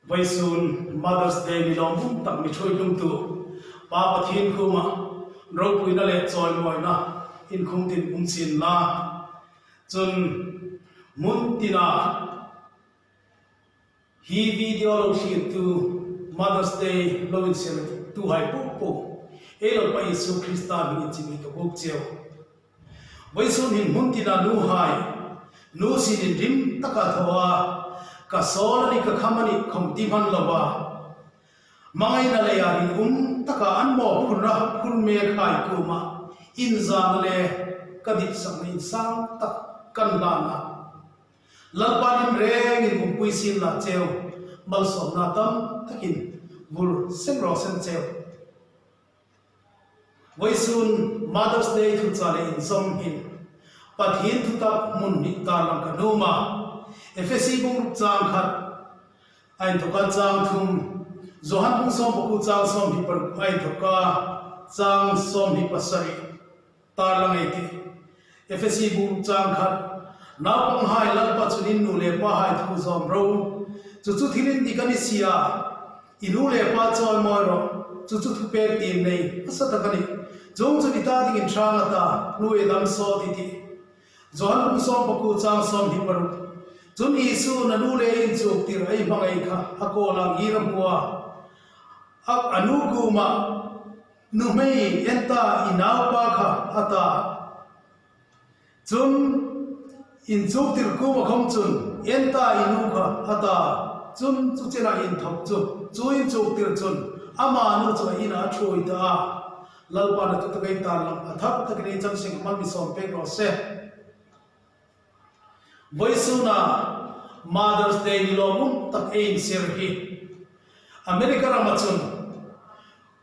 Vậy soon Mother's Day ni long bum tak mi thui lung tu pa pathin khuma ro pui na le choi moi na in khum tin sin la chun mun tina hi video lo shi tu Mother's Day lo in sin tu hai pu e lo pa Yesu Krista bi chi mi ka buk cheu vậy soon hin mun tina nu hai nu sin rim taka thawa ka solani ka khamani khomti man lawa mangai na le yarin taka anmo phunra phunme khai kuma inzan le kadit sang sang tak kan lana lalpanin reng in pui sin la cheu bal som na tam takin bur sengro sen cheu voi sun Mother's Day thu chale in som hin pathin thu tak mun ni ta lang kanuma FSC bung chang khat ain to kan chang thum zohan bung som ku chang som hi par ain to ka chang som hi pasari ta lang ai ti FSC bung chang khat na pang hai lal pa chunin nu le pa hai thu som ro chu thilin di kan sia inu le pa choi moi ro chu thu pe tim nei asa ta kani jong chu ta ding in thang ata nu e dam so ti zohan bung som ku chang som hi par chun Isu na nu le in chuk tir ai mangai kha akola giram huwa ak anu kuma nu mei enta inaw pa kha ata chun in chuk tir kuma khom chun enta inu kha ata chun chu chena in thok chu in chuk tir chun ama nu chu ina throi ta lalpa na tu kai ta lam athak takni chang sing man bi som pe ro se Voisuna Mother's Day ni lomum tak ein sirhi America ramachun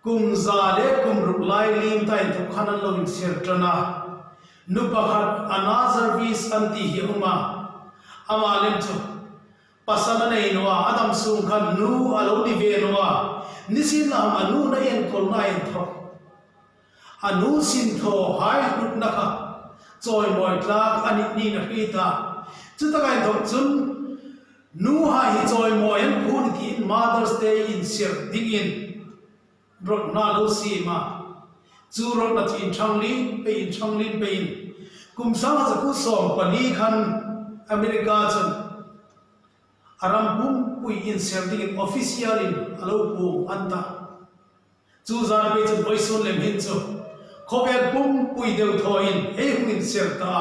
kum zale kum ruklai lim ta in khanan lo in sirtrana nupahat another vis anti hiuma amalem chu pasana nei noa adam sung khan nu alo di ve noa nisin nam anu na en kol na en tho anu sin tho hai nut na kha choi moi tlak ani ni na hita chu ta kai thok chun nu ha hi choi moi an phun ki Mother's Day in sir ding in rot na lo si ma chu rot na tin changli pe in kum sang sa ku som pani khan America chun aram bum pui in sir ding in official in alo pu anta chu zar pe chu voice lem hin chu khobe bum pui deu thoin e huin sir ta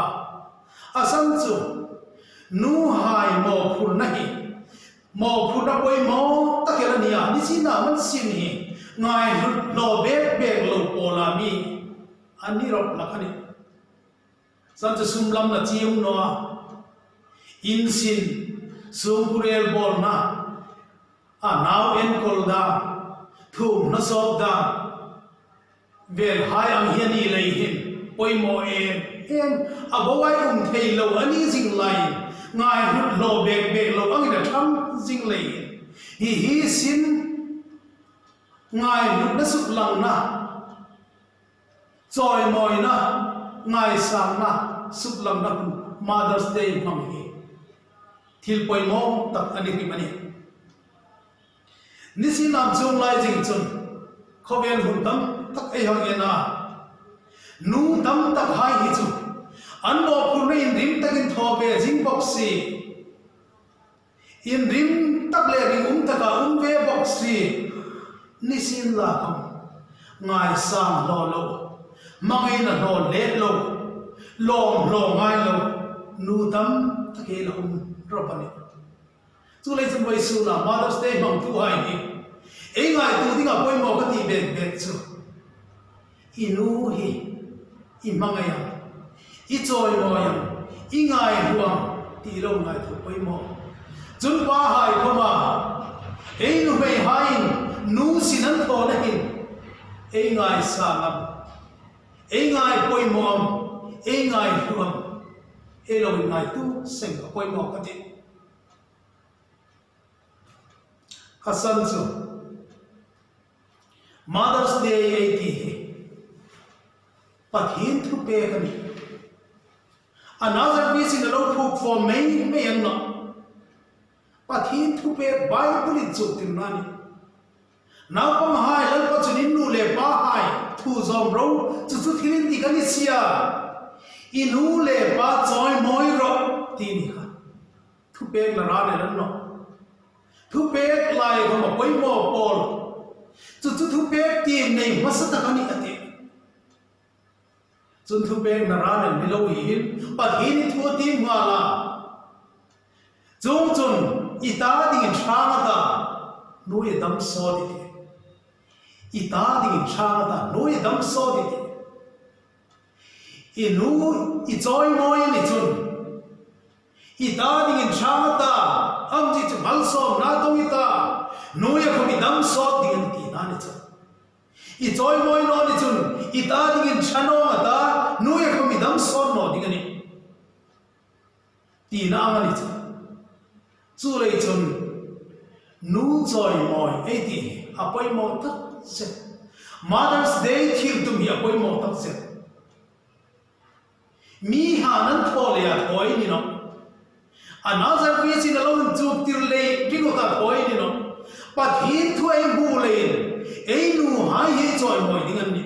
asam chu nu hai mo phun nahi mo phun na koi mo takela nia ni sina man sin hi ngai lo be lo pola mi ani rop lakhani san chu sumlam na chium no in sin sumkurel bol na a now en kol da thum na sob da vel hai ang hiani lei hin poi mo em abawai thei lo ani jing lai ngai lo be lo ang ina tham jing lei hi sin ngai na suk lang na choi moi na ngai sang na suk lang na Mother's Day phang hi thil poi mo tak ani ki mani nisi nam chung lai jing chun khoben hun tam tak ai hang ena nu tam tak hai hi chu an mo phun in rim takin thobe jing boxi in rim tak le ring taka ve boxi nisin la kham ngai sang lo mangai na lo le lo ngai lo nu tam take lo ropani chu le chun voi su la Mother's Day mang tu hai ni e ngai tu dinga poi mo ka ti be chu inu hi i mangaya i choi mo yang i ngai huang ti lo ngai thu poi mo chun pa hai khoma e nu bei hain nu sinan tho na hin e ngai sa ngam e ngai poi mo e ngai huang e lo ngai tu seng poi mo ka ti hasan chu Mother's Day ai ti pathin thu pe kani another piece in the low book for me and not pathin thu pe Bible in chu tin nani na pam hai lan pa chunin nu le pa hai thu zom ro chu thilin di kan sia inu le pa choi moi ro ti ni kha thu pe la ra le lan no thu pe lai ko ma poi mo pol chu thu pe ti nei masata kan ni ate chun thu pe na ra le lo hin pathin thu ti nga la chung chun ita ding thang ta nu ye dam so di ita ding thang ta nu ye dam so di inu I joy moi ni chun ita ding thang ta am ji chu mal so na to ita nu ye ko mi dam so ding ti na ni chun I joy moi no ni chun ita ding chano ta nu ye ko mi dam so no ding ni ti na ma ni chun chu lei chun nu joy moi ei ti apoi mo tak se Mother's Day thil tum hi apoi mo tak se mi hanan thole ya thoi ni no another piece in alone chuk tir le bigo ta thoi ni no pat hi thoi bu le ei nu hai he joy moi ding an ni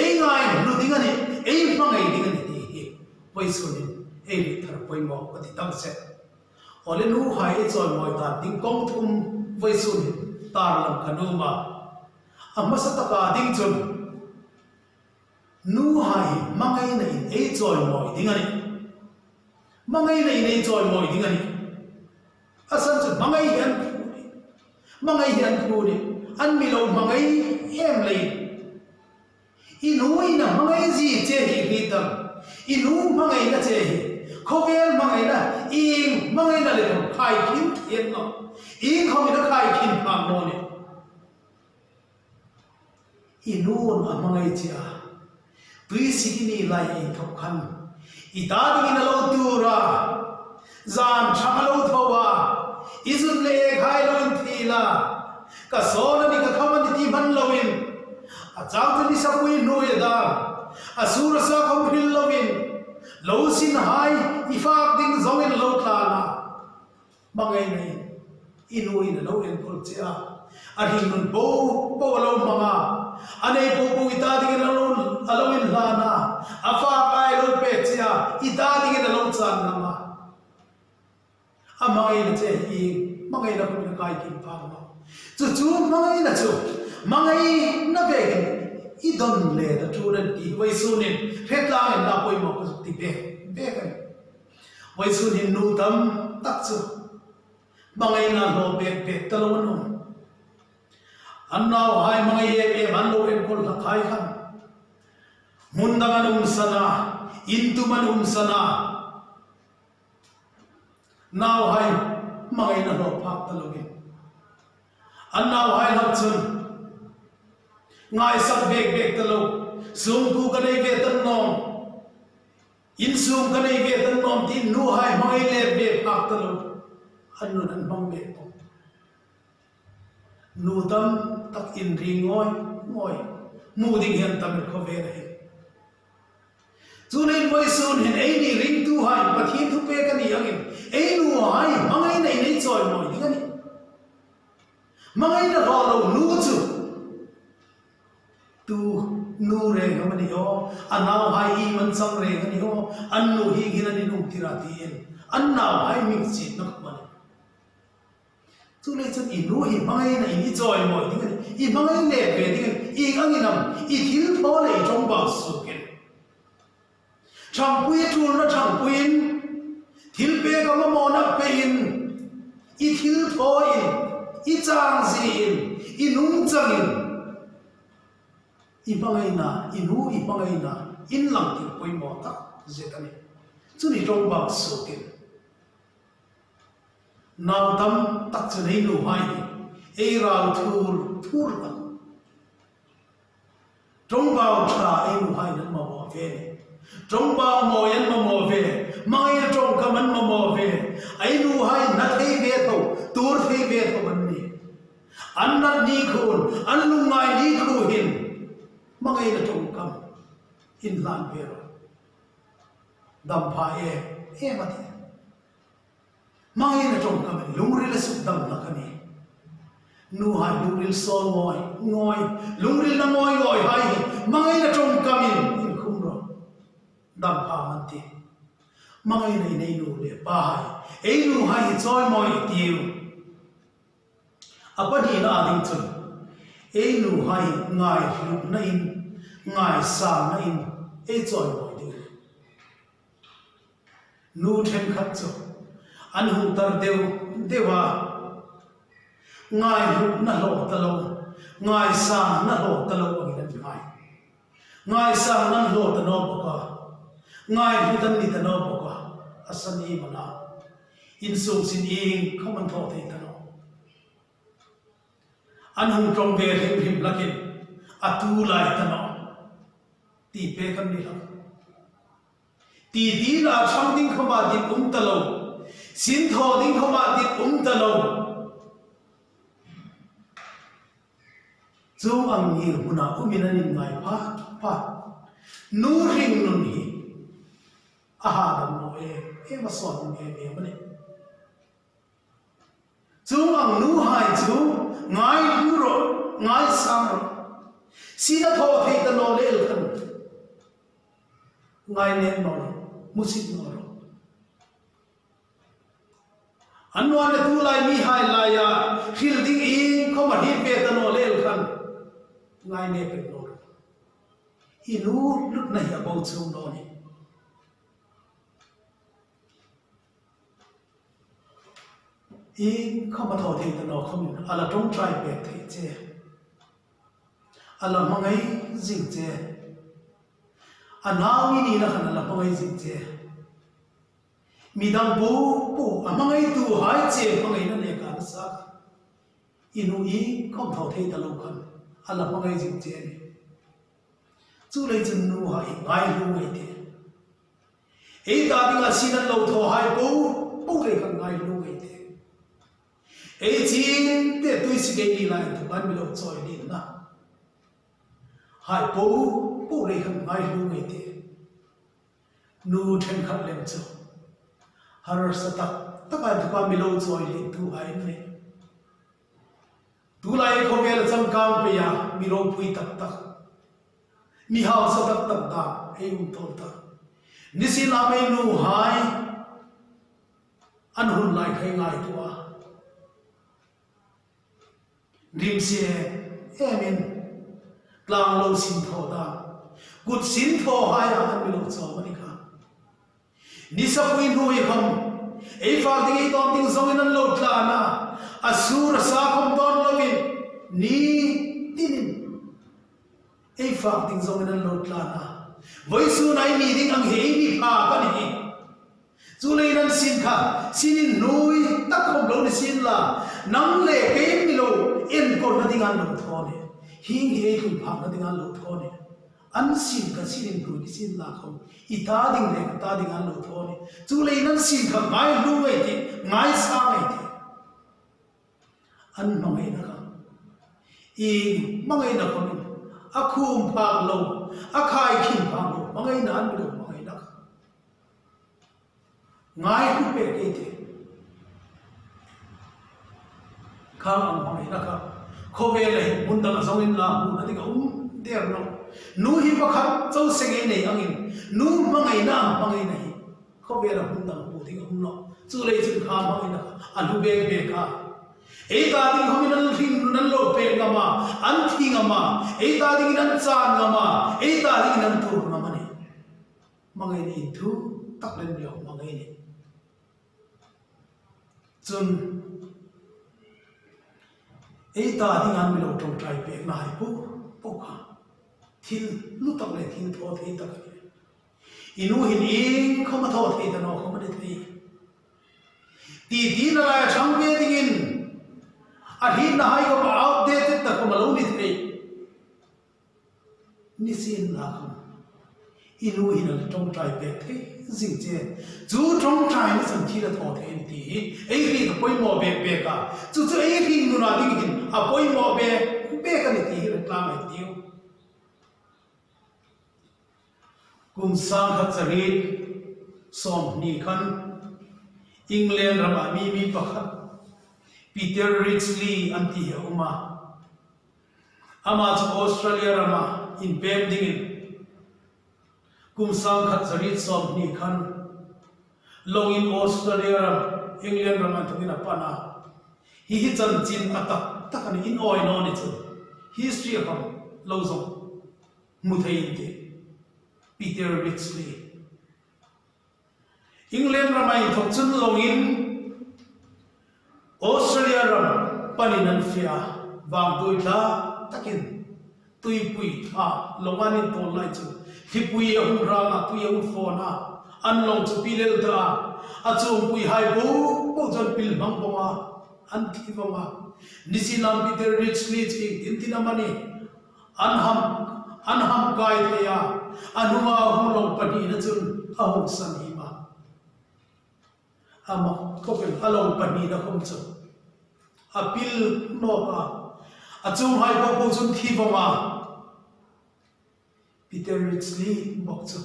ei ngai nu ding an ni ei mangai ding an ni hi poi su ni ei ri thar poi mo ka ti tam se ole nu hai choi moi ta ding kong thum voi sun tar lam kanu ma amma sa ta ka ding chun nu hai mangai na in ei choi moi ding ani mangai na in ei choi moi ding ani asan chu mangai hian thu ni an mi lo mangai em lei inu ina mangai ji che hi tam inu mangai na che hi khovel mangai na ing mangai na le khai kim thian no ing khomi na khai kim phang no ne inun amangai chia tui sikini lai in thok khan ita ding na lo tura zan thalo thowa izun le khai lo thila ka sona ni ka khaman ti ban lowin a chang ni sapui no ye da asura sa khom phil lowin lo sin hai ifak ding zongin lo tla mangai nei inui na lo en kol chia a hin nun bo lo mama anei bo ita ding na lo alowin lana afa kai lo pe chia ita ding na lo chan na ma a mangai na che hi mangai na ko kai kin pa ma chu mangai na chu mangai na ve I don le da tu ran ti wai sunin hetla en la poi mo ko ti be kan wai sunin nu tam tak chu mangai na lo be ta lo no annao hai mangai e man lo en kol la khai khan mundangan sana intuman sana now hai mangai na lo phak ta lo ge annao hai la chun ngai sak bek ta lo sum ku ka nei ve tan nom in sum ka nei ve tan nom ti nu hai mangai le be phak ta lo anu nan bang be to nu tam tak in ring ngoi mu ding hian tam kho ve nei chunin voi sun hin ei ni ring tu hai pathi thu pe ka ni angin ei nu hai mangai nei nei choi moi ding ani mangai na ro lo nu chu tu nu re gamani ho anau hai I man sam re gani ho annu hi ginani nu tirati en anna hai mi chi nak man tu le chan inu hi mangai na I joy moi ding I mangai le pe ding I anginam I thil tho le trong ba su ken chang pui tu na chang puin thil pe ka mo na pe in I thil tho in I chang zi in I nung chang in I bangai na inu I bangai na in lang ti poi mo ta zetani chu ni trong ba su ken now tam tak chu nei nu hai ei rau thur la trong bao tha ei nu hai nan ma mo ve trong bao mo yan ma mo ve mai trong ka man ma mo ve ei nu hai na thei ve tho tur thei ve tho ban ni an na ni khun an lu ngai ni khu hin mangai na trong kam in lan ve ro dam pha e ma the mangai na trong kami lungril asuk dam na kani nu hai lungril sol ngoi lungril na ngoi hai mangai na trong kami in khum ro dam pa man ti mangai nei nu le pa hai ei nu hai choi moi tiu apani na ading chun ei nu hai ngai lu na in ngai sa na in ei choi moi tiu nu then khat cho an hu tar dewa ngai lu na lo ta lo ngai sa na lo ta lo ang nan ngai sa nan lo ta no ka ngai lu tan ni ta no ka asani mana in sung sin ing khaman tho thei ta no an hu trong be him lakin atu lai ta no ti pe kan ni la ti di la chang ding khama din ta lo sin tho ding khama din ta lo chu ang ni huna umina ni ngai pa nu ring nun hi aha dam no e ma son e mane chu ang nu hai chu ngai lu ro ngai sam ro sina tho thei ta no le khan ngai ne no musik no ro anwa ne tu lai mi hai la ya khil ding in ko ma hi pe ta no le khan ngai ne pe no inu lut na ya bau chu no ni in ko ma tho thei ta no khom ala tong trai pe thei che ala mangai jing che anawi ni na khan ala mangai jing che midang bu amangai tu hai che mangai na le ka sa inu i khom tho thei ta lo khan ala mangai jing che ni chu lei chun nu hai ngai lu ngai te ei ta ding a sinan lo tho hai bu le khan ngai lu ngai te ei chin te tui si ge ni lai tu ban mi lo choi ni na hai bu le khan ngai lu ngai te nu then khat lem chu har sa tak tu pa mi lo choi ni tu hai ne tu lai ko vel cham kam pe ya mi ro phui tak mi hao sa tak da ei thol ta nisi la mai nu hai an hun lai khai ngai tu a rim se emin tlang lo sin tho da gut sin tho hai a an mi lo chaw mani kha nisa kuin hu hi kham ei fa ding ei tom ding zong in an lo tla na asur sa khom don lovin ni tinin ei fa ding zong in an lo tla na voi su nai ni ding ang hei ni kha kan hi chu lei nan sin kha sinin nui tak khom lo ni sin la nang le ke mi lo en ko na ding an lo tho ne hing hei kun pha na ding an lo tho ne an sin ka sinin ru ni sin la khom ita ding le ta ding an lo tho ne chu lei nan sin kha ngai lu ngai ti ngai sa ngai ti an mangai na ka i mangai na ko a khum phang lo a khai khim phang lo mangai na an lo mangai na ngai hu pe ke te khang ang mangai na ka kho ve le mun da zong in la mu na ding der no nu hi pa khat chau se ge nei angin nu mangai na mangai na hi kho ve la mun da mu ding no chu le chu kha mangai na a lu be be ka ei ta ding hom nan thing nan lo pe ngama an thing ama ei ta ding nan chan ngama ei ta ding nan tur ngama ni mangai ni thu tak len yo mangai ni chun ei ta ding an mi lo tong trai pe na hai pu kha thil lu tak le thil tho thei tak inu hin ing khama tho thei ta no khama de thei ti na la chang ve ding in a hin na hai ko outdated tak ko malo ni thei ni sin na kham inu hin al tong trai pe thei jing che chu tong trai ni sam thi la tho thei ni ti ei ri ko poi mo be be ka chu ei ri nu na ding hin a poi mo be ka ni ti ri tla mai ti kum sang khat charit som ni khan England rama mi pakhat Peter Ridgely anti uma ama Australia rama in pem dingin kumsang khat zarit som ni khan long in Australia ram England rama thungina pana hi chan chin atak takan in oi no ni chu history kam lo zong muthai te Peter Ridgely England ramai thok chun long in Australia ram paninan fia wang doi la takin tui pui tha longanin to lai chu hi pui a ra na tui a fo na an long chu pilel da a chung pui hai bu bo jan pil mang bonga an thi bonga nisinam Peter Ridgely chi tintina mani an ham kai theya anuma hum long pani na chun a hong san hi ma ama kopel along pani na khom chu apil no ka achum hai bo chun thi bonga Peter Ridgely bok chu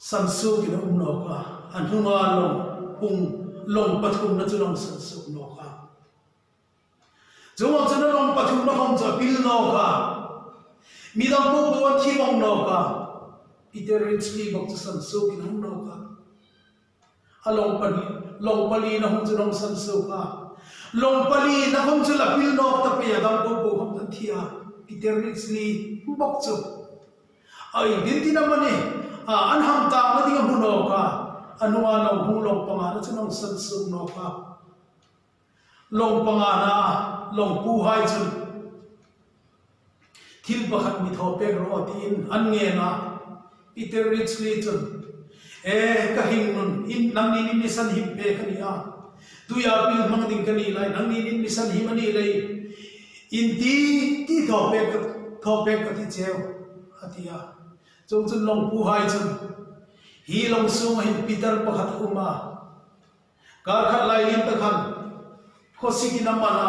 sansu ki no ka anhunga long pung long pathum na chu long sansu no ka jong chana long pathum na hom cha pil no ka midang bo thi bong no ka Peter Ridgely bok chu sansu ki no ka along pali na hom chu long sansu ka long pali na hom chu la pil no ta pe dang bo hom ta thia Peter Ridgely bok chu ai din tin amani an ham ta na ding mu no ka anwa long hu long panga na chu long sansu no ka long panga na long pu hai chu thil bakhat mi tho pe ro tin an nge na Peter Ridgely chu ka hing nun in nang ni ni san him pe khania tu ya pil mang ding kani lai nang ni san him ani lai in ti tho pe ka ti cheu atia chung chun long pu hai chun hi long sung hin Peter pakhat uma kar khat lai in ta khan khosi ki namana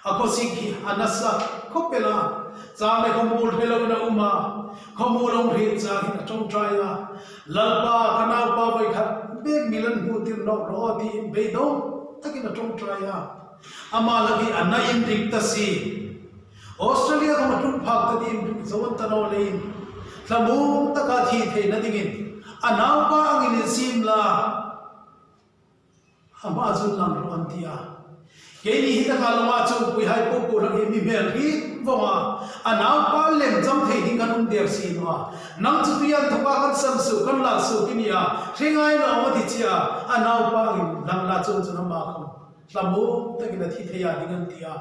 a khosi ki anasa khopela chang le khomul phelo na uma khomulong ri cha hin chong traya lalpa kanau pa vai khat be milan hu tin no ro ti be do takin chong traya ama lagi anna in dik ta si Australia ka matun phak ta din zawon ta no lein tlamu ta ka thi the na dingin anau pa angin sim la ama azun lang ro antia ke ni hi ta ka lama chu pui hai po rak mi mel hi wama anau pa lem jam thei ding kan der si no nang chu tian thoka kan sam su kan la su kinia thingai no ma thi chia anau pa in lang la chu chu na ma kham tlamu ta ki na thi theya ding an tia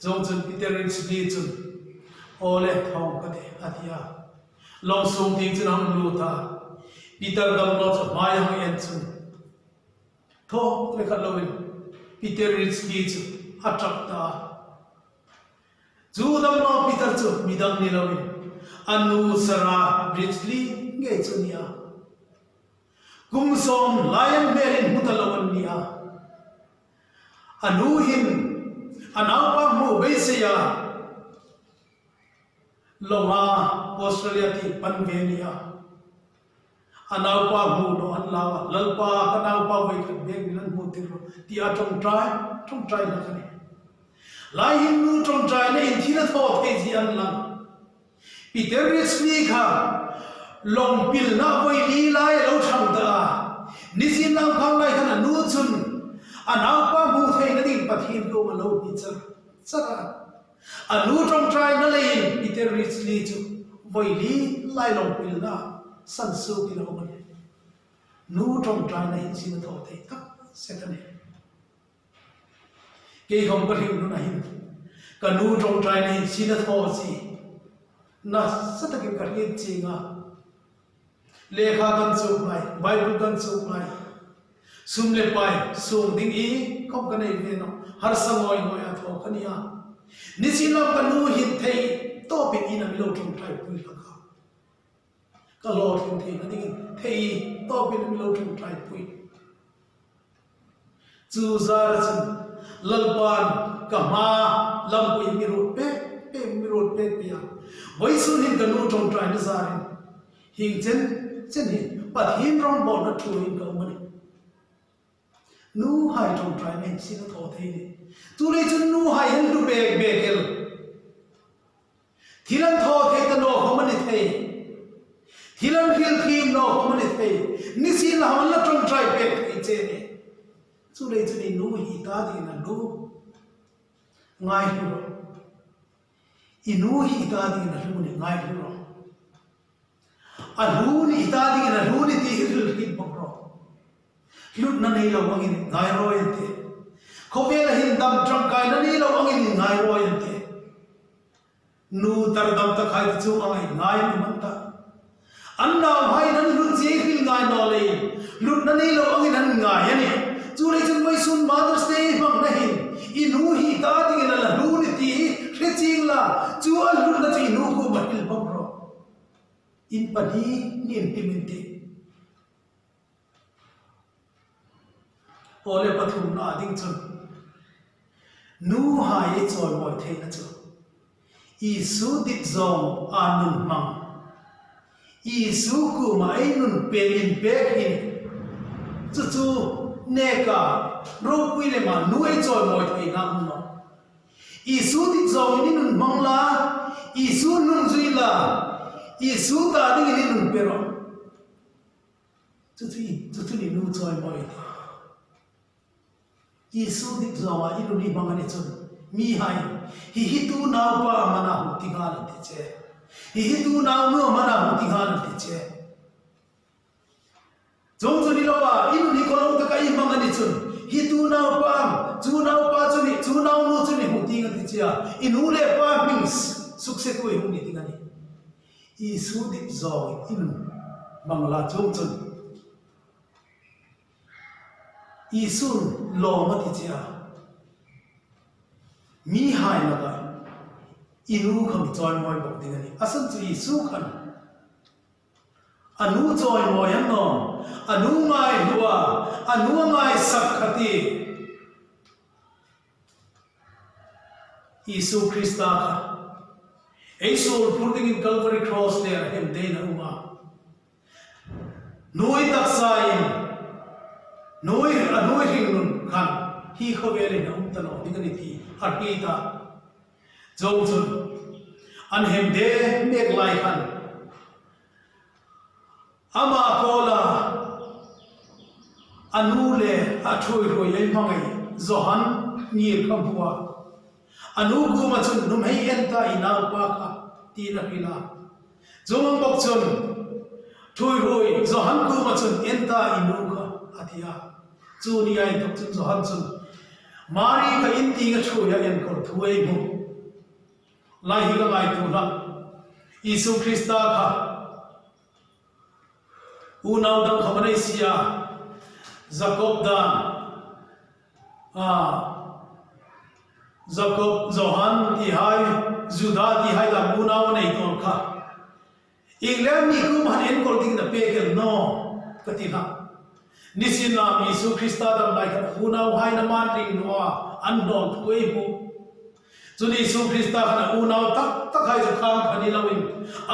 jong chun Peter Ridgely chun ole thong ka de atia long sung ding chun ham lu ta Peter gam no chu mai hang en chun tho le khat lovin Peter Ridgely chu atrak ta chu dam no Peter chu midang ni lovin anu sara Ridgely nge chu nia kum som lion melin mutalawan nia anu hin anapa mu besia longa Australia ti panvenia anapa mu no anlawa lalpa kanapa vai khat bek milan mu tiro ti atong try na kani lai hin nu tong try na in thina tho the ji an lang Peter Ridgely kha long pil na voi li lai lo thang da nisin lang khang lai khana nu chun anapa mu thei na ding pathin ko ma lo ni chara anu tong try na lein Peter Ridgely chu voi li lai long pil na san su ki lo ma nu tong try na hin sin tho thei tak setane ke hom ka him nu na hin ka nu tong try na hin sin tho si na satake ka ri chinga lekha kan chu mai bible kan chu mai sumle pai sung ding i kom ka nei ve no har samoi noi a tho khania nisina panu hin thei to pe ina mi lo tong try pui la ka lo thing thei na ding thei to pe mi lo tong try pui chu zar chun lalpan ka ma lam pui mi ru pe pe ya voi sun hin ka nu tong try na zarin hing chen hi pathin rong bol na thuin ka mani nu hai trong trai men sin tho thei ni tu le chun nu hai hen lu bek bekel thilan tho thei ta no khomani thei thilan hil thim no khomani thei ni sin la man la trong trai bek thei che ni tu le chun ni nu hi ta di na lu ngai lu inu hi ta di na lu ni ngai lu a lu ni ta di na lu ni ti hil hil bokro lut na nei lo angin ngai roi ante khovel hin dam trong kai na nei lo angin ngai roi ante nu tar dam ta khai chu angai ngai ni man ta an na hai nan lut je hil ngai no le lut na nei lo angin an ngai ani chu le chun mai sun mother's day bang na hin inu hi ta di na la lu ni ti re ching la chu al lut na chi nu ko ma hil bokro in padi ni implemente ole pathum na ding chun nu hai choi moi the na chu I su dit zong anun mang I su ku mai nun pelin pekin chu chu ne ka ro pui le ma nu ai choi moi the na no I su dit zong ni nun mang la I su nun zui la I su ta ding ni nun pero chu chu ni nu choi moi Yesu dik zawa ilu ni bangani chun mi hai hi tu naw pa mana hu tingal ti che hi tu naw no mana hu tingal ti che jong chu ni lo ba ilu ni ko lo ta kai bangani chun hi tu naw pa chu naw no chu ni hu tingal ti che inu le pa means sukse ko hu ni tingani Yesu dik zawa ilu bangla jong chun Isun lo ma ti chia mi hai na ga inu kham choi moi bok ding ani asan chu isu khan anu choi moi an no anu ngai huwa anu ngai sak khati Isu Krista kha Isu putting in Calvary cross there him de na uma noi tak sain noi ring nun khan hi khowele na um tano dingani thi atita jong an hem de mek lai khan ama kola anule athui roi ai mangai zohan ni khamwa anu gu ma chun num hei enta ina pa kha ti na pila jomang bok chun thui roi zohan gu ma chun enta inu kha athia chu ni ai tok chun zohan chun mari ka inti ga chu ya en ko thuai bu lai hi ga ngai tu na Isu Krista kha unaw dang khamanai sia Jacob dan Jacob Johan ti hai Judah ti hai la unaw nei ton kha England ni ku man en ko ding na pegel no katina nisin nam Isu Krista dam lai kha unaw hai na man ring no an don koi bu Juni Isu Krista khana unaw tak hai ja kham khani lawin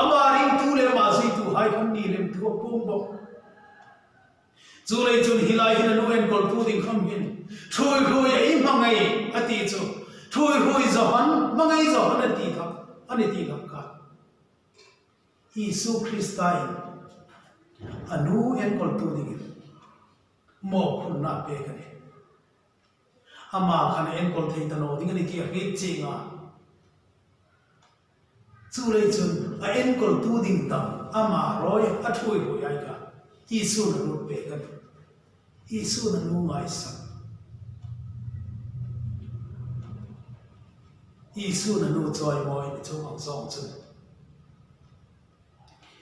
ama ring tu le ma si tu hai kham ni lem tu pum bo Zulai chun hilai hin nu en kol tu ding kham hin thui hui ai mangai ati chu thui hui zohan mangai zohan ati thak ani ti thak ka Isu Krista anu en kol tu ding mo khun na pe kane ama khana en kol thei tano ding ani ki ri chinga Zulai chun a en kol tu ding tam ama roi a thui hui ai ka Isu na nu pe kan Isu na nu ngai sa Isu na nu choi moi ni chu ang song chu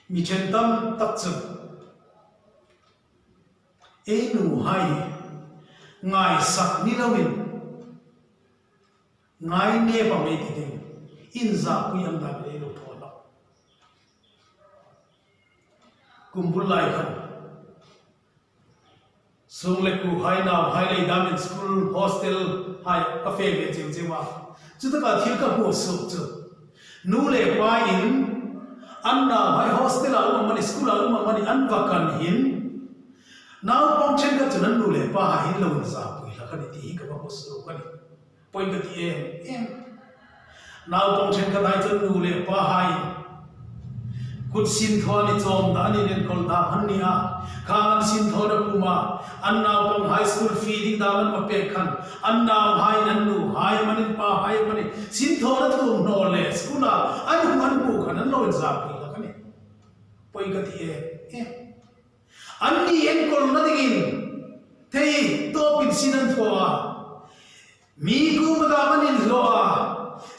mi chen tam tak chu e nu hai ngai sak ni lawin ngai ne pa me ti ding in za ku yam da le lo thola kumbul lai khan Sung le ku hai now hai le dam in school hostel hai cafe ve jiu jiu wa chu ta ka thil ka hu su chu nu le pa in anna mai hostel alum mani school alum mani anvakan hin now function ka chunan nu le pa hin lo za pui la kan ti ka ba so kan point ka ti em now function ka dai chun nu le pa hai kut sin thoni chom da ni nen kol da hania kan sin thona kuma anna pong high school fee ding da man ma pe khan anna hai nan nu hai mani pa hai mani sin thona tu no le school an man bu khan lo za pui la kan point ka ti anni en kol na digin thei to pin sinan thoa mi ku ma da manin loa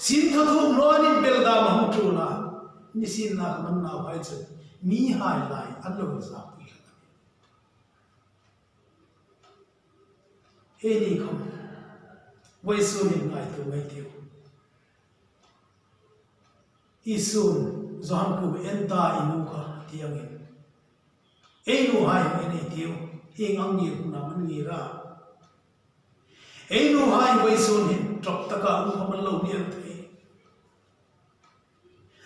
sin tho thu no nin bel da ma hu tu na ni sin na man na hai chu mi hai lai an lo za pui la he ni khom wai su min ngai tu mai tiu isun zam ku en ta inu ka tiang in Enu hai ene tiu hingang ni na man ni ra Enu hai wai sun hin trok taka u hamal lo ni an thei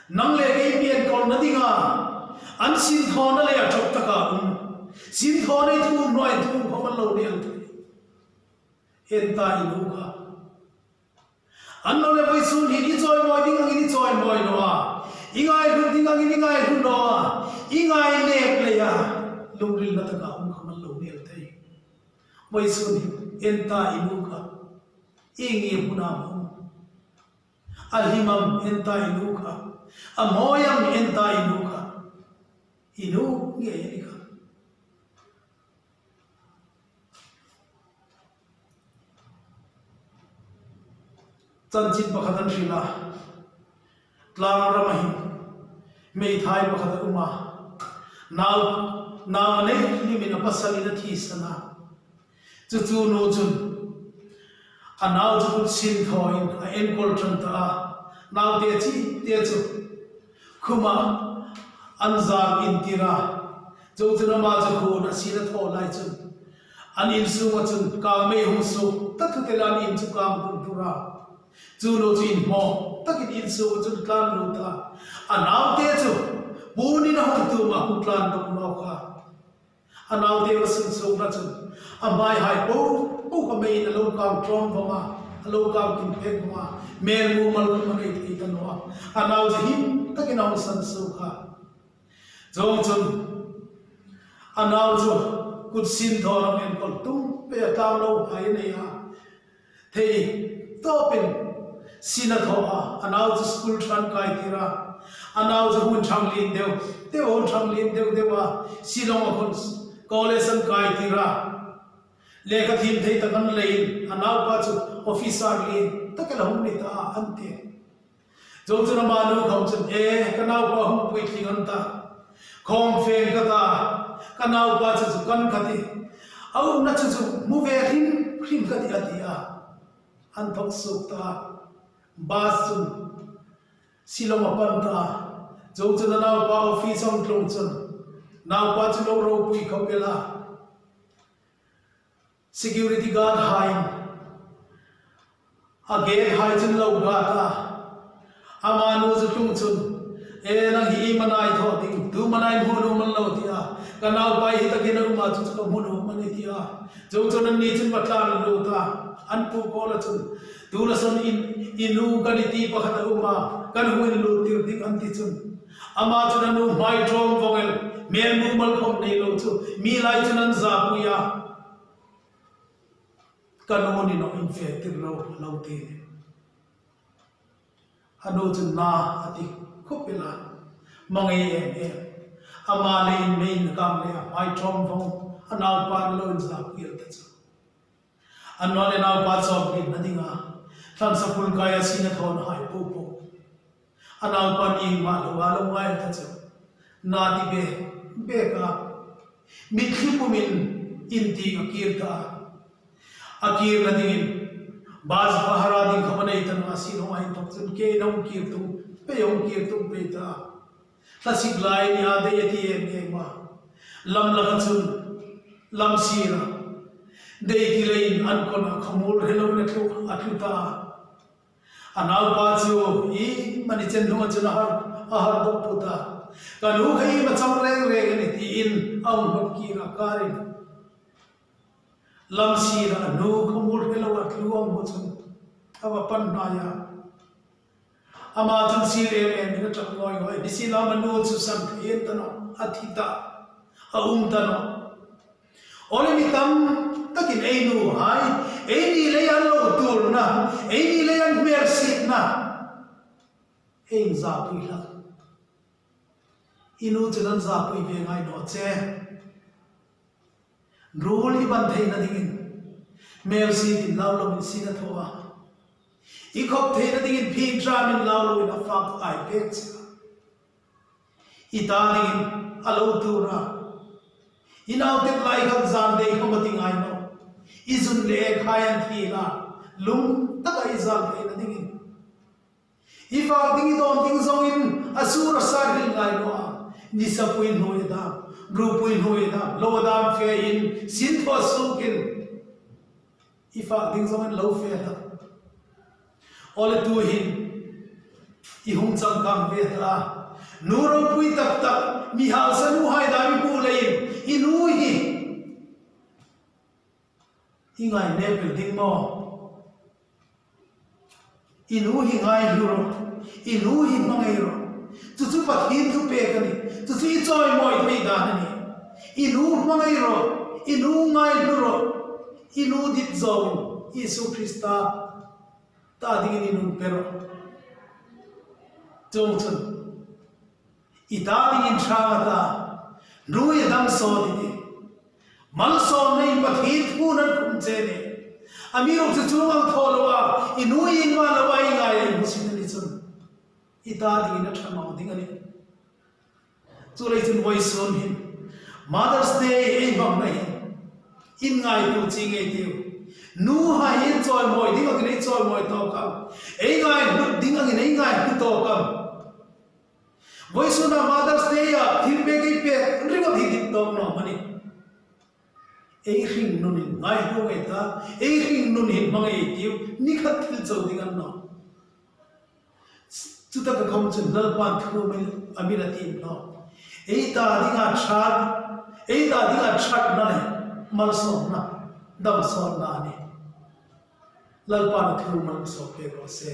nang le ge pian kol na dinga an sin thona le trok taka sin thona thu noi thu hamal lo ni an thei en ta inu ka an no le wai sun hin i choi moi dinga ni choi moi no a ingai hu dinga ni ngai hu no a ingai lek le ya lungri na taka khamal lo ni althai wai sun enta inu ka ingi huna mo alhimam enta inu ka amoyam enta inu ka inu nge ni ka chanchin pakhatan sila tlang ramahim mei thai pakhat uma now ne ni min apasali na thi sana chu no chun a now chu sin thoin a en kol tran ta now te chu khuma anzar intira jo chuna ma chu ko na sila tho lai chun an in su ma chun ka me hu su ta thu te lan in chu kam tu ra chu no chin mo takin in su chun kan lu ta a now te chu buni na hu tu ma ku plan to no ka anau dewa sun so na chun amai hai bo ka me na lo kam trom boma lo kam kin pek boma mel mu mal ma nei ti tan wa anau je him takin au san so ka jong chun anau jo kut sin thor men kol tum pe tam lo hai nei ha thei to pen sina tho ha anau jo school tran kai tira anau jo hun thang lin deu te on thang lin deu dewa silong kon college an kai tira lekha thim thei takan lein anau pa chu officer lin takala hum ni ta ante jo chu na ma nu khom chen kanau pa hum pui thing ta khom fen ka ta kanau pa chu kan khati au na chu mu ve him ka ti atia an thok su ta bas chu silong apan ta jo chu na nau pa office on tlong chun now watch no ro pui khomela security guard hai again hai chun lo ga ta amanu zu tung chun na hi manai tho ding tu manai hu no man lo tia kanau pai hi ta gen ma chu chu mu no man tia jo chun ni chun patla lo ta an pu ko la chun tu la son inu kan ti pa khat uma kan hu lu tir ding an ti chun ama chun nu mai trom vogel mel mu mal khom nei lo chu mi lai chunan za puya kanoni no infected lo te anu chun na ati khopela mangai ama le main kam le mai trom vong anau pan lo za puya ta chu anole nau pa chop ni nadinga than sapul kaya sina thon hai po anau pan ing ma lo ngai ta chu na di beka mithipumin inti akirta akir nadin baz bahara din khabanai tan asin ho ai tok chun ke nong kirtu pe yong kirtu pe ta tasik lai ni ade yati em ma lam la chun lam sira dei ti lein an kon khamul helo ne tu atuta anau pa chu I mani chen no chun har do puta kanu khai ma chang reng reng ni ti in aung hot ki ra karin lam si ra nu khomur hello at luang mo chun awa pan na ya ama chun si le me ni chak loi loi ni si na manu chu sam yen ta no athita aung ta no ole mi tam takin ei nu hai ei ni le yan lo tur na ei ni le yan mer sit na ei za pui la inu chunan za pui ve ngai no che ruli ban thei na dingin mer si din law lo min si na thowa i khop thei na dingin phi tra min law lo in a fak ai pe cha i ta dingin alo tura inaw tet lai kham zan dei kham ti ngai no izun le khayan thi la lung tak ai zan thei na dingin i fa ding don ding zong in asura sa hil ngai no ni sa puin hoi da ru puin hoi da lo da fe in sin tho su kin i fa ding zong in lo fe da ole tu hin i hung chang kam ve da nu ro pui tak tak mi hal sa nu hai da mi pu lein i nu hi i ngai ne pel ding mo i nu hi ngai lu ro i nu hi mangai ro tu tu pat hin tu pe ka ni tu tu i choi moi thei da ni i nu mangai ro i nu ngai lu ro i nu dit zo Yesu Krista ta ding ni nu pero chung chun i ta ding in tha ta nu ye dam so di mal so nei pat hi thu na kum che ne amiro chu chu ang tholo a i nu in ma la wai ngai mu sin ni chun i ta ding na tha ma ding ani chu lai chun voi son hin Mother's Day ei bang nei in ngai tu chi ngai tiu nu ha in choi moi ding ang nei choi moi to ka ei ngai nu ding ang nei ngai tu to ka voi so na Mother's Day a thil pe ke pe ri ko thi to no mani ei hring nun in ngai ho ngai ta ei hring nun hin mangai tiu ni khat thil chau ding an no chu ta ka khom chen lal pan thu me amira ti no ei ta ding a chat na ne mal so na dam so na ne lal pan thu mal so pe ro se